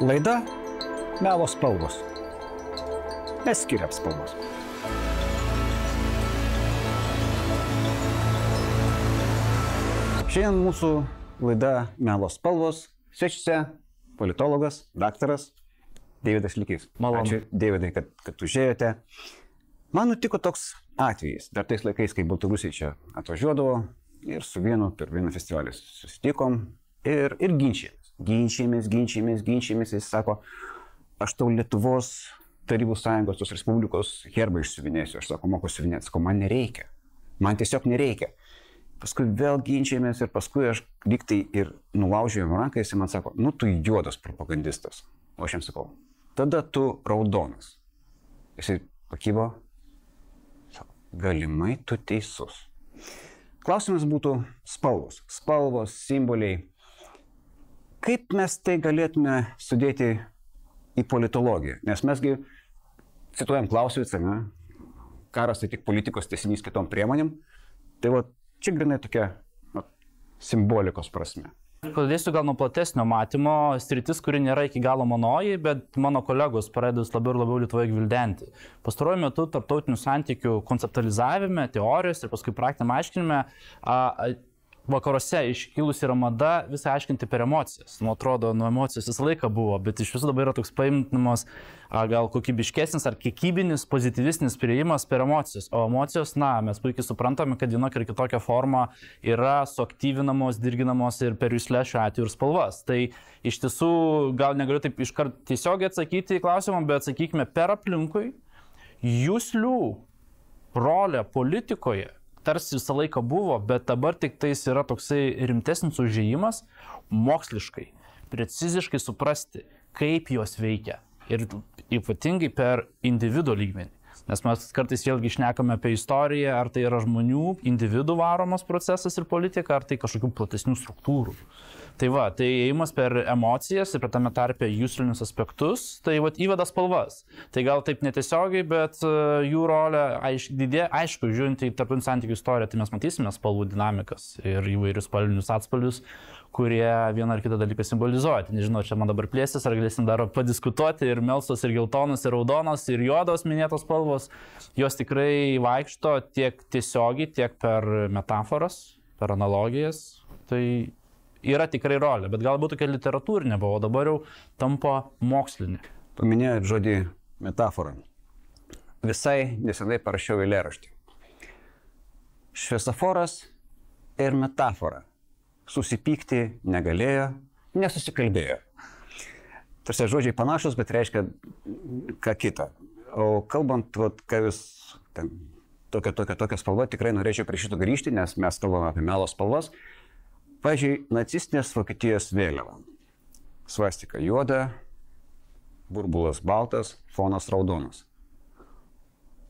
Laida Melo spalvos. Neskiriam spalvos. Šiandien mūsų laida Melo spalvos. Svečiuose politologas, daktaras Deividas Likys. Malonu. Ačiū, Deividai, kad užėjote. Man nutiko toks atvejis. Dar tais laikais, kai baltarusiai čia atvažiuodavo ir su vienu per vieną festivalį susitikom ir ginčijomės. Jis sako, aš tau Lietuvos Tarybų Sąjungos, tos Respublikos herbą išsiuvinėsiu. Aš sako, moku siuvinėti. Sako, man nereikia. Man tiesiog nereikia. Paskui vėl ginčijomės ir paskui aš lygtai ir nulaužiau jam ranką, jis man sako, nu tu juodas propagandistas. O aš jam sakau, tada tu raudonas. Jisai pakybo, galimai tu teisus. Klausimas būtų spalvos. Spalvos, simboliai. Kaip mes tai galėtume sudėti į politologiją? Nes mesgi cituojam Clausewicą, ne? Karas tai tik politikos tęsinys kitom priemonėm. Tai va, čia grinai tokia simbolikos prasme. Pradėsiu gal nuo platesnio matymo, sritis, kuri nėra iki galo manoji, bet mano kolegos pradės labiau ir labiau Lietuvoje gvildenti. Pastaruoju metu tarptautinių santykių konceptualizavime, teorijos ir paskui praktiniam aiškinime vakaruose iškilusi yra mada visą aiškinti per emocijas. Nu, atrodo, nuo emocijos visą laiką buvo, bet iš viso dabar yra toks paimtimas gal kokybiškesnis ar kiekybinis, pozityvistinis priėjimas per emocijas. O emocijos, mes puikiai suprantame, kad vienokia ir kitokia forma yra suaktyvinamos, dirginamos ir per juslę šiuo atveju ir spalvas. Tai iš tiesų gal negaliu taip iškart tiesiogiai atsakyti į klausimą, bet sakykime per aplinkui juslių rolė politikoje tarsi visą laiką buvo, bet dabar tik tais yra toksai rimtesnis užėjimas moksliškai, preciziškai suprasti, kaip jos veikia ir ypatingai per individo lygmenį. Nes mes kartais vėlgi šnekame apie istoriją, ar tai yra žmonių, individų varomas procesas ir politika, ar tai kažkokių platesnių struktūrų. Tai va, tai ėjimas per emocijas ir per tame tarpe juslinius aspektus, tai va, įveda spalvas. Tai gal taip netiesiogiai, bet jų rolė didėja, aišku, žiūrint į tarptautinių santykių istoriją, tai mes matysime spalvų dinamikas ir įvairius spalvinius atspalvius, kurie vieną ar kitą dalyką simbolizuoja. Nežinau, čia man dabar plėsis, ar galėsim dar padiskutuoti ir melsvos, ir geltonos, ir raudonos, ir juodos minėtos spalvos. Jos tikrai vaikšto tiek tiesiogiai, tiek per metaforas, per analogijas. Tai yra tikrai rolė, bet galbūt tokia literatūrinė buvo, o dabar jau tampa mokslinė. Paminėjot žodį metaforą. Visai nesenai parašiau eilėraštį. Šviesoforas ir metafora. Susipykti negalėjo, nesusikalbėjo. Tarsi žodžiai panašus, bet reiškia ką kitą. O kalbant, ką jūs ten, tokia spalva, tikrai norėčiau prie šito grįžti, nes mes kalbame apie melo spalvas. Pavyzdžiui, nacistinės Vokietijos vėliava. Svastika juoda, burbulas baltas, fonas raudonas.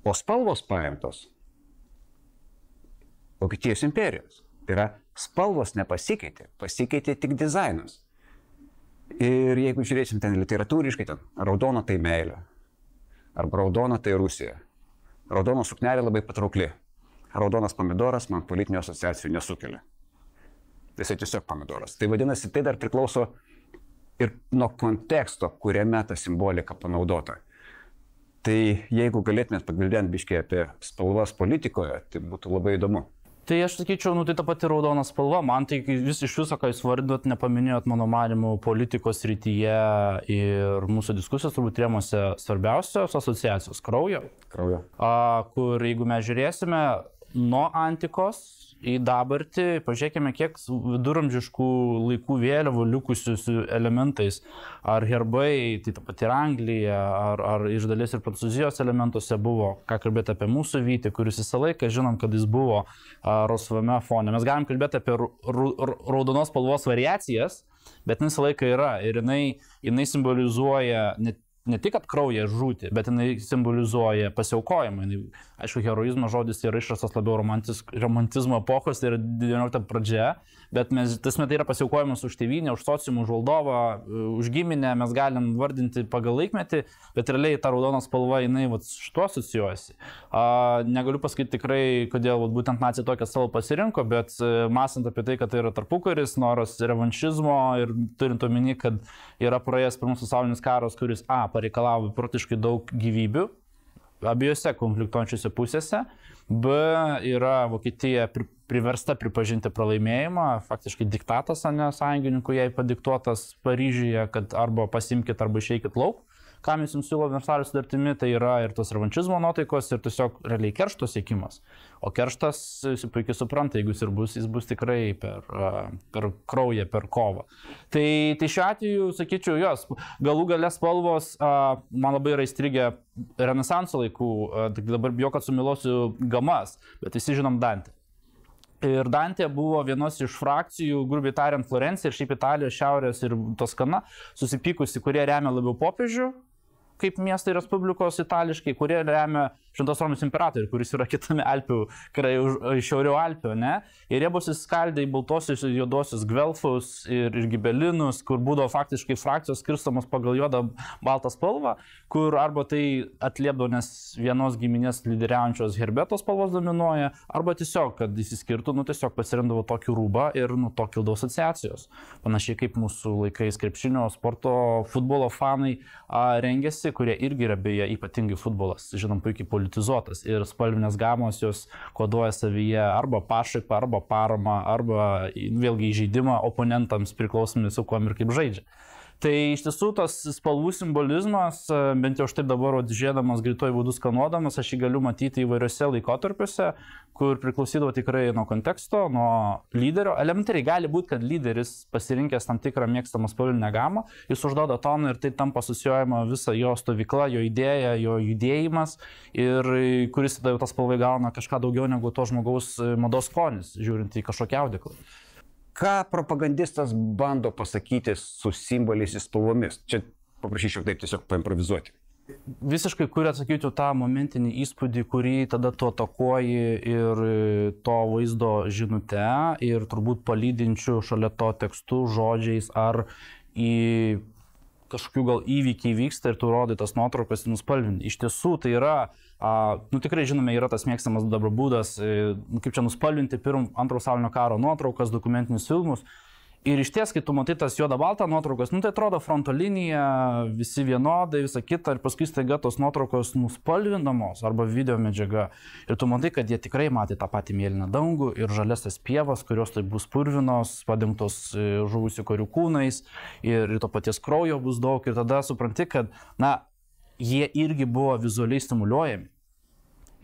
O spalvos paimtos Vokietijos imperijos. Tai yra, spalvos nepasikeitė, pasikeitė tik dizainas. Ir jeigu žiūrėsim ten literatūriškai, ten raudona tai meilė, arba raudona tai Rusija. Raudona suknelė labai patraukli. Raudonas pomidoras man politinių asociacijų nesukelia. Tai tiesiog pomidoras. Tai vadinasi, tai dar priklauso ir nuo konteksto, kuriame ta simbolika panaudota. Tai jeigu galėtumėt pagvildenti biškiai apie spalvas politikoje, tai būtų labai įdomu. Tai aš sakyčiau, tai ta pati raudona spalva, man tai iš viso, ką jūs vardinot, nepaminėjot mano manymu politikos srityje ir mūsų diskusijos turbūt rėmuose svarbiausios asociacijos kraujo. Kur jeigu mes žiūrėsime nuo antikos į dabartį, pažiūrėkime, kiek viduramžiškų laikų vėliavų likusius elementais, ar herbai, tai ta pati Anglija, ar iš dalies ir Prancūzijos elementuose buvo, ką kalbėti apie mūsų Vytį, kuris visą laiką žinom, kad jis buvo rausvame fone. Mes galim kalbėti apie raudonos spalvos variacijas, bet visą laiką yra ir jinai simbolizuoja ne tik kad kraują žūti, bet jinai simbolizuoja pasiaukojimą. Aišku, heroizmo žodis yra išrastas labiau romantizmo epochos, tai yra 19 pradžia, bet tas metai yra pasiaukojimas už tėvynę, už sociumą, už valdovą, už giminę, mes galim vardinti pagal laikmetį, bet realiai ta raudona spalva, jinai šituo asocijuojasi. Negaliu pasakyti tikrai, kodėl būtent naciai tokią spalvą pasirinko, bet mąstant apie tai, kad tai yra tarpukaris, noras revanšizmo ir turint omeny, kad yra praėjęs pirmas pasaulinis karas, kuris pareikalavo praktiškai daug gyvybių abiejose konfliktuojančiose pusėse, b yra Vokietija priversta pripažinti pralaimėjimą, faktiškai diktatas, ne sąjungininkų jai padiktuotas Paryžiuje, kad arba pasimkit, arba išeikit lauk. Kam jis jums siūlo Versalio sutartimi, tai yra ir tos revanšizmo nuotaikos, ir tiesiog realiai keršto siekimas. O kerštas, jūs puikiai supranta, jeigu jis bus tikrai per kraują, per kovą. Tai šiuo atveju, sakyčiau, jos galų gale spalvos man labai yra įstrigę Renesanso laikų, dabar bijau, kad sumilosiu gamas, bet visi žinom Dantę. Ir Dantė buvo vienos iš frakcijų, grubiai tariant, Florencija ir šiaip Italijos, Šiaurės ir Toskana, susipykusi, kurie remia labiau popiežių, kaip miestai respublikos itališkai, kurie remia Šventos Romos imperatorių, kuris yra kitame Alpių, šiauriau Alpių, ne? Ir jie buvo susiskaldę į baltosius ir juodosius Gvelfus ir Gibelinus, kur būdavo faktiškai frakcijos skirstamos pagal juodą baltą spalvą, kur arba tai atliepdavo, nes vienos giminės lyderiaujančios herbetos spalvos dominuoja, arba tiesiog, kad įsiskirtų, tiesiog pasirinkdavo tokį rūbą ir to kildavo asociacijos. Panašiai kaip mūsų laikais krepšinio, sporto, futbolo fanai rengiasi, kurie irgi yra beje ypatingai futbolas, žinom, puikiai politizuotas ir spalvinės gamos jos koduoja savyje arba pašaipą, arba paramą, arba vėlgi įžeidimą oponentams priklausomai su kuom ir kaip žaidžia. Tai iš tiesų tas spalvų simbolizmas, bent jau aš taip dabar žiūrėdamas greituoju būdu skanuodamas, aš jį galiu matyti įvairiose laikotarpiuose, kur priklausydavo tikrai nuo konteksto, nuo lyderio. Elementariai gali būti, kad lyderis pasirinkęs tam tikrą mėgstamą spalvinę gamą, jis užduoda toną ir tai tampa asocijuojama visa jo stovykla, jo idėja, jo judėjimas ir kuris tada jau tas spalvai gauna kažką daugiau negu to žmogaus mados skonis, žiūrint į kažkokią audeklą. Ką propagandistas bando pasakyti su simboliais ir spalvomis? Čia paprašyčiau taip tiesiog paimprovizuoti. Visiškai kuria, sakyčiau, tą momentinį įspūdį, kurį tada tu atakuoji ir to vaizdo žinute ir turbūt palydinčių šalia to tekstų, žodžiais ar į kažkokių gal įvykiai vyksta ir tu rodai tas nuotraukas ir nuspalvinti. Iš tiesų tai yra, tikrai žinome, yra tas mėgstamas dabar būdas, kaip čia nuspalvinti antro pasaulinio karo nuotraukas, dokumentinius filmus. Ir iš ties, kai tu matai tas juoda balta nuotraukas, tai atrodo fronto linija, visi vienodai, visa kita, ir paskui staiga tos nuotraukos nuspalvindamos arba video medžiaga. Ir tu matai, kad jie tikrai matė tą patį mėlyną dangų ir žalias tas pievas, kurios tai bus purvinos, padengtos žuvusių karių kūnais ir to paties kraujo bus daug. Ir tada supranti, kad, jie irgi buvo vizualiai stimuliuojami.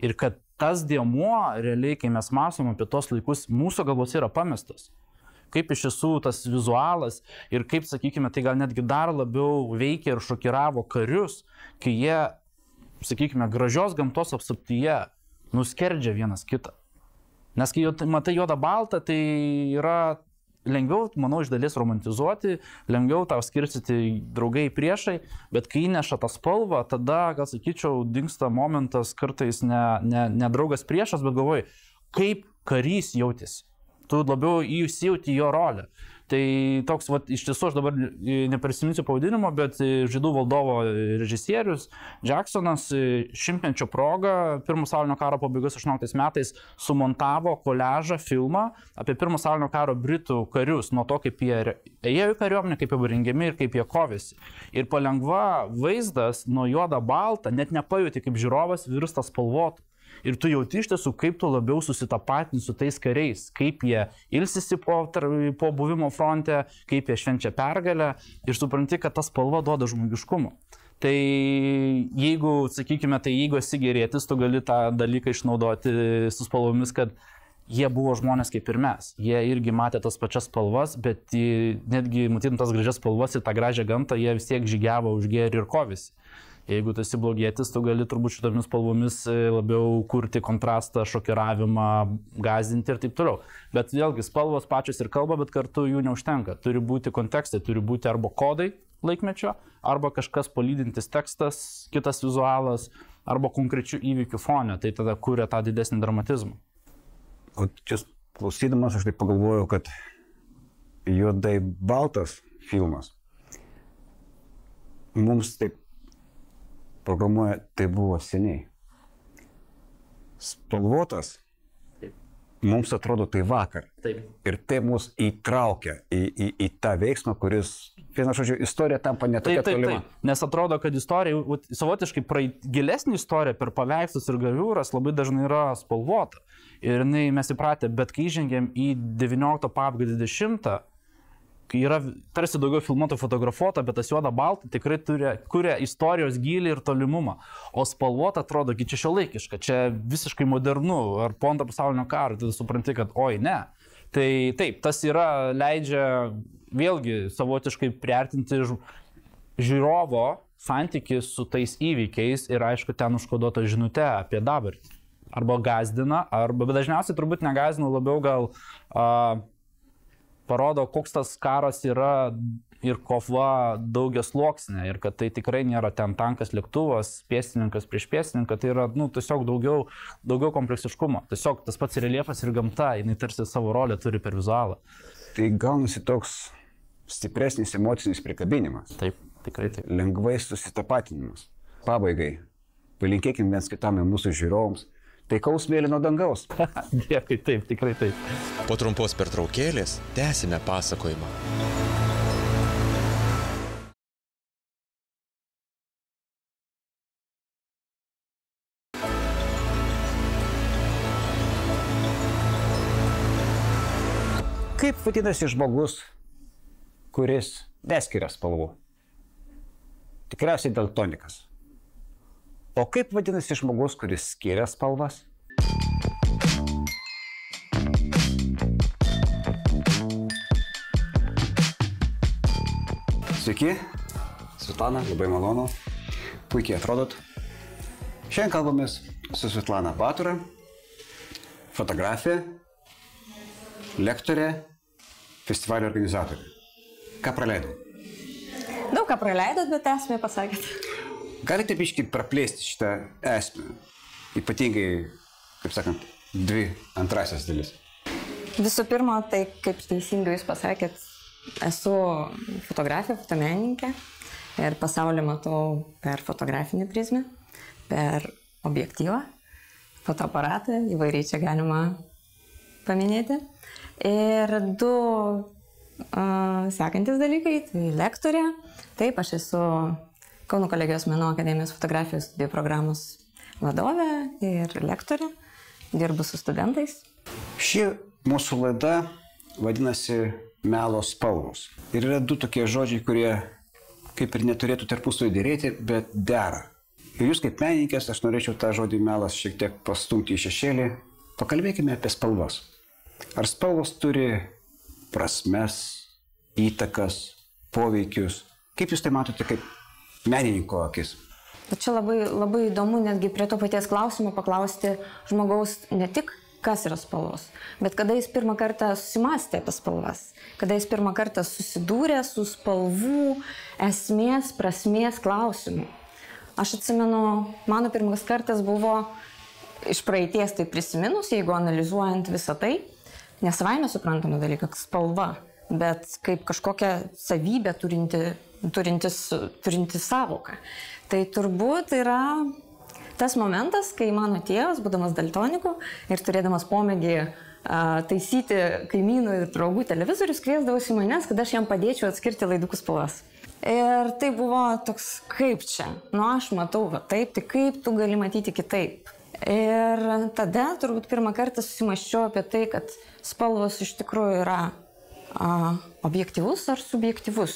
Ir kad tas dėmuo, realiai, kai mes mąstom apie tos laikus, mūsų galvose yra pamestas. Kaip iš tiesų tas vizualas ir kaip, sakykime, tai gal netgi dar labiau veikia ir šokiravo karius, kai jie, sakykime, gražios gamtos apsuptyje nuskerdžia vienas kitą. Nes kai matai juodą baltą, tai yra lengviau, manau, iš dalies romantizuoti, lengviau tau skirstyti draugai priešai, bet kai įneša tą spalvą, tada, gal sakyčiau, dingsta momentas kartais ne draugas priešas, bet galvoji, kaip karys jautėsi. Tu labiau įsijauti jo rolę. Tai toks, iš tiesų, aš dabar neprisiminsiu pavadinimo, bet Žydų valdovo režisierius Jacksonas šimtmečio proga, Pirmo pasaulinio karo pabaigos 18 metais, sumontavo koliažą filmą apie Pirmo pasaulinio karo britų karius, nuo to, kaip jie ėjo į kariuomenę, kaip jie buvo rengiami ir kaip jie kovėsi. Ir palengva vaizdas nuo juoda balta, net nepajauti, kaip žiūrovas virsta spalvotu. Ir tu jauti iš tiesų, kaip tu labiau susitapatini su tais kariais, kaip jie ilsisi po buvimo fronte, kaip jie švenčia pergalę ir supranti, kad ta spalva duoda žmogiškumo. Tai jeigu, sakykime, jeigu esi gerėtis, tu gali tą dalyką išnaudoti su spalvomis, kad jie buvo žmonės kaip ir mes. Jie irgi matė tas pačias spalvas, bet netgi matydami tas gražias spalvas ir tą gražią gamtą, jie vis tiek žygiavo už gėrį ir kovėsi. Jeigu tu esi blogietis, tu gali turbūt šitomis spalvomis labiau kurti kontrastą, šokiravimą, gąsdinti ir taip toliau. Bet vėlgi spalvos pačios ir kalba, bet kartu jų neužtenka. Turi būti kontekstai, turi būti arba kodai, laikmečio, arba kažkas palydintis tekstas, kitas vizualas, arba konkrečių įvykių fone, tai tada kuria tą didesnį dramatizmą. O čia klausydamas aš taip pagalvojau, kad juodai baltas filmas mums taip programuoja, tai buvo seniai. Spalvotas mums atrodo tai vakar. Taip. Ir tai mus įtraukia į tą veiksmą, kuris, viena žodžiu, istorija tampa netokia tolima. Taip. Nes atrodo, kad istorija, savotiškai gilesnė istorija per paveikslus ir graviūras labai dažnai yra spalvota. Ir mes įpratę, bet kai žengėm į 19 pabaigą 20, kai yra tarsi daugiau filmuoto fotografuota, bet tas juoda balta tikrai kuria istorijos gilį ir tolimumą. O spalvota atrodo, čia šiuolaikiška, čia visiškai modernu, ar po Antro pasaulinio karo, tada supranti, kad oi ne. Tai taip, tas leidžia vėlgi savotiškai priartinti žiūrovo santykį su tais įvykiais ir aišku ten užkoduota žinutė apie dabartį. Arba gazdina, bet dažniausiai turbūt negazdina, labiau gal parodo, koks tas karas yra ir kova daugiasluoksnė ir kad tai tikrai nėra ten tankas, lėktuvas, pėstininkas prieš pėstininką, tai yra tiesiog daugiau kompleksiškumo. Tiesiog tas pats reljefas ir gamta, jinai tarsi savo rolę turi per vizualą. Tai gaunasi toks stipresnis emocinis prikabinimas. Taip, tikrai taip. Lengvai susitapatinimas. Pabaigai, palinkėkim viens kitam ir mūsų žiūrovams. Taikaus mėlyno dangaus. Dėkui, taip, tikrai taip. Po trumpos pertraukėlės tęsime pasakojimą. Kaip vadinasi žmogus, kuris neskiria spalvų? Tikriausiai daltonikas. O kaip vadinasi žmogus, kuris skiria spalvas? Sveiki, Svetlana, labai malonu. Puikiai atrodot. Šiandien kalbamės su Svetlana Batura, fotografė, lektorė, festivalio organizatorė. Ką praleidau? Daug ką praleidot, bet esmę pasakėt. Galite biškį praplėsti šitą esmę, ypatingai, kaip sakant, dvi antrasias dalis. Visų pirma, tai kaip teisingai jūs pasakėt, esu fotografė, fotomenininkė ir pasaulį matau per fotografinį prizmę, per objektyvą, fotoaparatą, įvairiai čia galima paminėti. Ir du sekantis dalykai, tai lektorė, taip, aš esu Kauno kolegijos Menų akademijos fotografijos studijų programos vadovė ir lektorė, dirbu su studentais. Ši mūsų laida vadinasi Melo spalvos. Ir yra du tokie žodžiai, kurie kaip ir neturėtų tarpusavy dėrėti, bet dera. Ir jūs kaip menininkės, aš norėčiau tą žodį melas šiek tiek pastumti į šešėlį. Pakalbėkime apie spalvas. Ar spalvos turi prasmes, įtakas, poveikius? Kaip jūs tai matote kaip menininko akis? Čia labai įdomu netgi prie to paties klausimo paklausti žmogaus ne tik, kas yra spalvos, bet kada jis pirmą kartą susimastė apie spalvas, kada jis pirmą kartą susidūrė su spalvų esmės, prasmės klausimu. Aš atsimenu, mano pirmas kartas buvo iš praeities tai prisiminus, jeigu analizuojant visą tai, nesavaime suprantama dalyka, spalva, bet kaip kažkokią savybę turinti savoką. Tai turbūt yra tas momentas, kai mano tėvas, būdamas daltoniku ir turėdamas pomėgį taisyti kaimynų ir draugų televizorius, kviesdavosi manęs, kad aš jam padėčiau atskirti laidukų spalvas. Ir tai buvo toks, kaip čia? Aš matau va taip, tai kaip tu gali matyti kitaip? Ir tada turbūt pirmą kartą susimaščiau apie tai, kad spalvos iš tikrųjų yra objektyvus ar subjektyvus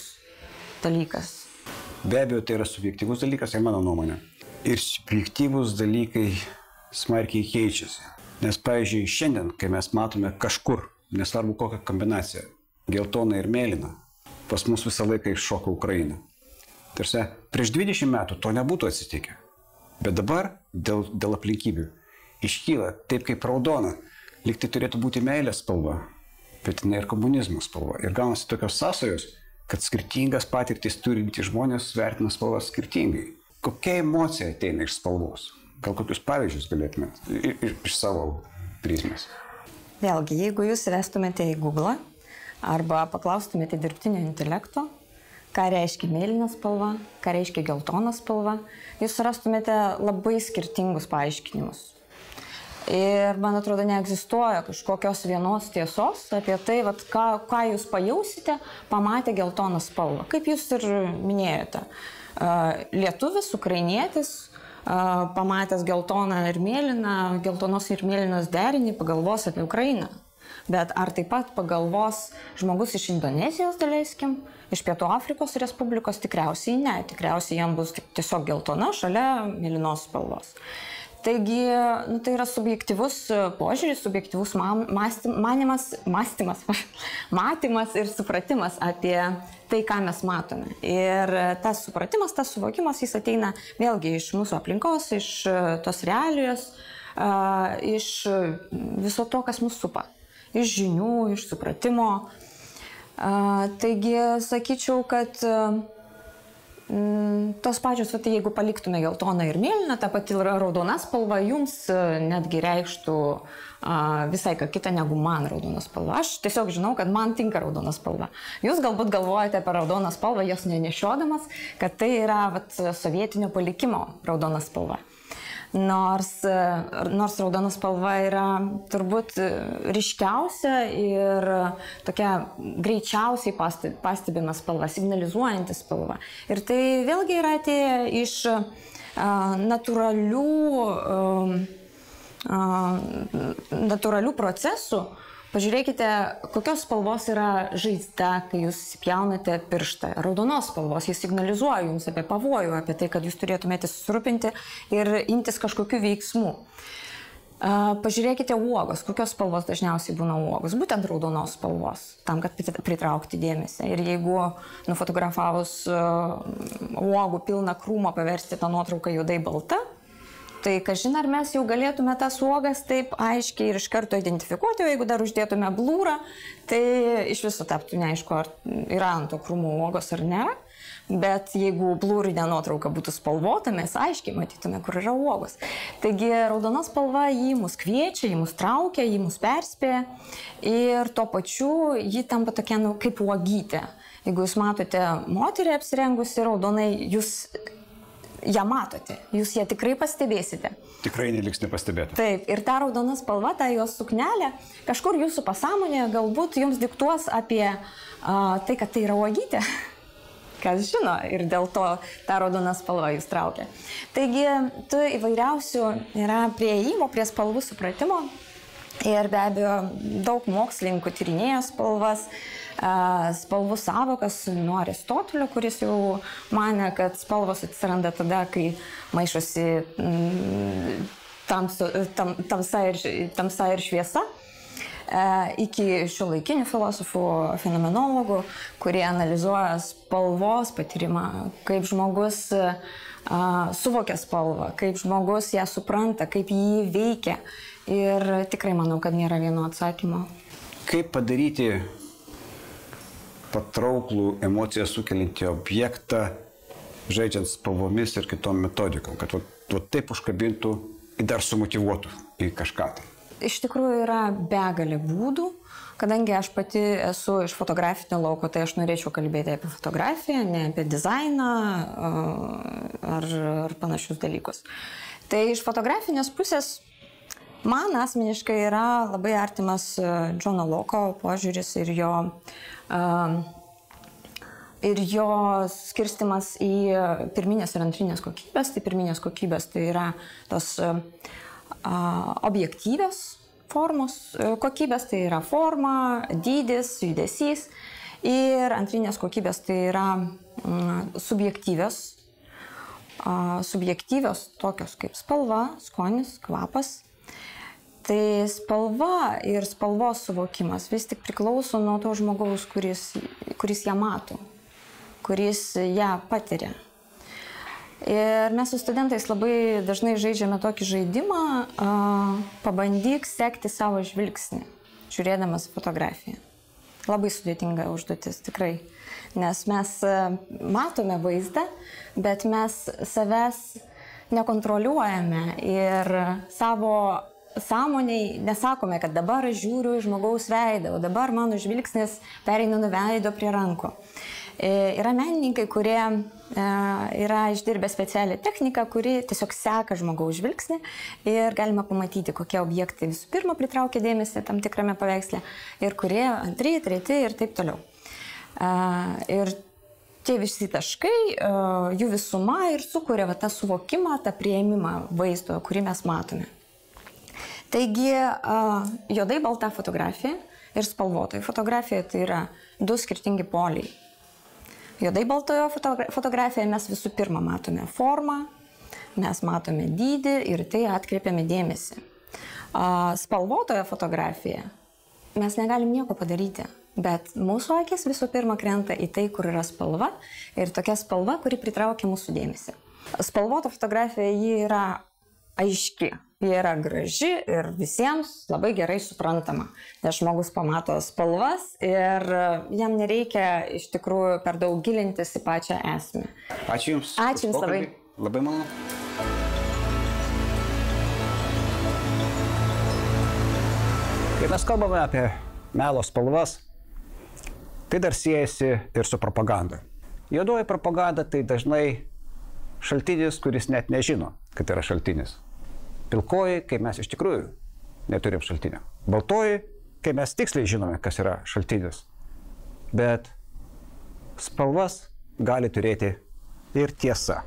dalykas. Be abejo, tai yra subjektyvus dalykas, tai mano nuomonė. Ir subjektyvus dalykai smarkiai keičiasi. Nes, pavyzdžiui, šiandien, kai mes matome kažkur, nesvarbu kokią kombinaciją, geltoną ir mėlyną, pas mus visą laiką iššoka Ukraina. Tarsi, prieš 20 metų to nebūtų atsitikę. Bet dabar, dėl aplinkybių, iškyla taip kaip raudona, lyg tai turėtų būti meilės spalva, bet ne ir komunizmo spalva. Ir gaunasi tokios sąsajos, kad skirtingas patirtis turintys žmonės vertina spalvas skirtingai. Kokia emocija ateina iš spalvos? Gal kokius pavyzdžius galėtumėte iš savo prizmės? Vėlgi, jeigu jūs vestumėte į Google arba paklaustumėte dirbtinio intelekto, ką reiškia mėlyna spalva, ką reiškia geltona spalva, jūs rastumėte labai skirtingus paaiškinimus. Ir, man atrodo, neegzistuoja kažkokios vienos tiesos apie tai, vat, ką jūs pajausite, pamatę geltoną spalvą. Kaip jūs ir minėjote, lietuvis, ukrainietis, pamatęs geltoną ir mėlyną, geltonos ir mėlynos derinį, pagalvos apie Ukrainą. Bet ar taip pat pagalvos žmogus iš Indonezijos, daleiskim, iš Pietų Afrikos Respublikos? Tikriausiai ne. Tikriausiai jam bus tiesiog geltona šalia mėlynos spalvos. Taigi, tai yra subjektyvus požiūris, subjektyvus matymas ir supratimas apie tai, ką mes matome. Ir tas supratimas, tas suvokimas, jis ateina vėlgi iš mūsų aplinkos, iš tos realijos, iš viso to, kas mus supa. Iš žinių, iš supratimo. Taigi, sakyčiau, kad tos pačios, jeigu paliktume geltoną ir mėlyną, ta pati raudona spalva jums netgi reikštų visai ką kitą negu man raudona spalva. Aš tiesiog žinau, kad man tinka raudona spalva. Jūs galbūt galvojate apie raudoną spalvą, jos nenešiodamas, kad tai yra sovietinio palikimo raudona spalva. Nors raudona spalva yra turbūt ryškiausia ir tokia greičiausiai pastebima spalva, signalizuojanti spalva. Ir tai vėlgi yra atėję iš natūralių procesų. Pažiūrėkite, kokios spalvos yra žaizda, kai jūs įsipjaunate pirštą. Raudonos spalvos, jis signalizuoja jums apie pavojų, apie tai, kad jūs turėtumėte susirūpinti ir imtis kažkokių veiksmų. Pažiūrėkite uogos, kokios spalvos dažniausiai būna uogos, būtent raudonos spalvos, tam, kad pritraukti dėmesį. Ir jeigu nufotografavus uogų pilną krūmą paversti tą nuotrauką juodai balta, tai, kažin, ar mes jau galėtume tas uogas taip aiškiai ir iš karto identifikuoti, o jeigu dar uždėtume blūrą, tai iš viso taptų neaišku, ar yra ant to krūmų uogos ar nėra. Bet jeigu blūrinė nuotrauka būtų spalvota, mes aiškiai matytume, kur yra uogos. Taigi raudona spalva jį mus kviečia, jį mus traukia, jį mus perspėja ir tuo pačiu jį tampa tokia kaip uogytė. Jeigu jūs matote moterį apsirengusi raudonai, jūs ją matote, jūs ją tikrai pastebėsite. Tikrai neliks nepastebėta. Taip, ir ta raudona spalva, ta jos suknelė, kažkur jūsų pasąmonėje galbūt jums diktuos apie tai, kad tai yra uogytė. Kas žino, ir dėl to ta raudona spalva jūs traukia. Taigi, tų įvairiausių yra prieėjimų prie spalvų supratimo ir be abejo daug mokslininkų tyrinėja spalvas, spalvų sąvokas nuo Aristotelio, kuris jau manė, kad spalvos atsiranda tada, kai maišosi tamsa ir šviesa, iki šiuolaikinių filosofų, fenomenologų, kurie analizuoja spalvos patyrimą, kaip žmogus suvokia spalvą, kaip žmogus ją supranta, kaip jį veikia. Ir tikrai manau, kad nėra vieno atsakymo. Kaip padaryti patrauklų emociją sukeliantį objektą, žaidžiant spalvomis ir kitom metodikom, kad taip užkabintų ir dar sumotyvuotų į kažką. Iš tikrųjų yra begalė būdų. Kadangi aš pati esu iš fotografinio lauko, tai aš norėčiau kalbėti apie fotografiją, ne apie dizainą ar panašius dalykus. Tai iš fotografinės pusės man asmeniškai yra labai artimas Džono Loko požiūris ir jo skirstimas į pirminės ir antrinės kokybės. Tai pirminės kokybės tai yra tos objektyvios formos kokybės, tai yra forma, dydis, judesys. Ir antrinės kokybės tai yra subjektyvios, tokios kaip spalva, skonis, kvapas. Tai spalva ir spalvos suvokimas vis tik priklauso nuo to žmogaus, kuris ją mato, kuris ją patiria. Ir mes su studentais labai dažnai žaidžiame tokį žaidimą, pabandyk sekti savo žvilgsnį, žiūrėdamas fotografiją. Labai sudėtinga užduotis, tikrai. nes mes matome vaizdą, bet mes savęs nekontroliuojame ir savo sąmoniai nesakome, kad dabar aš žiūriu į žmogaus veidą, o dabar mano žvilgsnis pereina nuo veido prie rankų. Yra menininkai, kurie yra išdirbę specialią techniką, kuri tiesiog seka žmogaus žvilgsnį ir galima pamatyti, kokie objektai visų pirma pritraukia dėmesį tam tikrame paveiksle ir kurie antri, treti ir taip toliau. Ir tie visi taškai, jų visuma ir sukuria tą suvokimą, tą priėmimą vaizdo, kurį mes matome. Taigi, juodai balta fotografija ir spalvotoji fotografija tai yra du skirtingi poliai. Juodai baltojo fotografijoje mes visų pirma matome formą, mes matome dydį ir tai atkreipiame dėmesį. Spalvotoje fotografijoje mes negalim nieko padaryti, bet mūsų akis visų pirma krenta į tai, kur yra spalva ir tokia spalva, kuri pritraukia mūsų dėmesį. Spalvota fotografija ji yra aiški. Jie yra graži ir visiems labai gerai suprantama, nes žmogus pamato spalvas ir jam nereikia iš tikrųjų per daug gilintis į pačią esmę. Ačiū Jums. Ačiū Jums labai. Labai malonu. Kai mes kalbame apie melo spalvas, tai dar siejasi ir su propaganda. Juodoji propaganda tai dažnai šaltinis, kuris net nežino, kad yra šaltinis. Pilkoji, kai mes iš tikrųjų neturim šaltinio. Baltoji, kai mes tiksliai žinome, kas yra šaltinis. Bet spalvas gali turėti ir tiesa.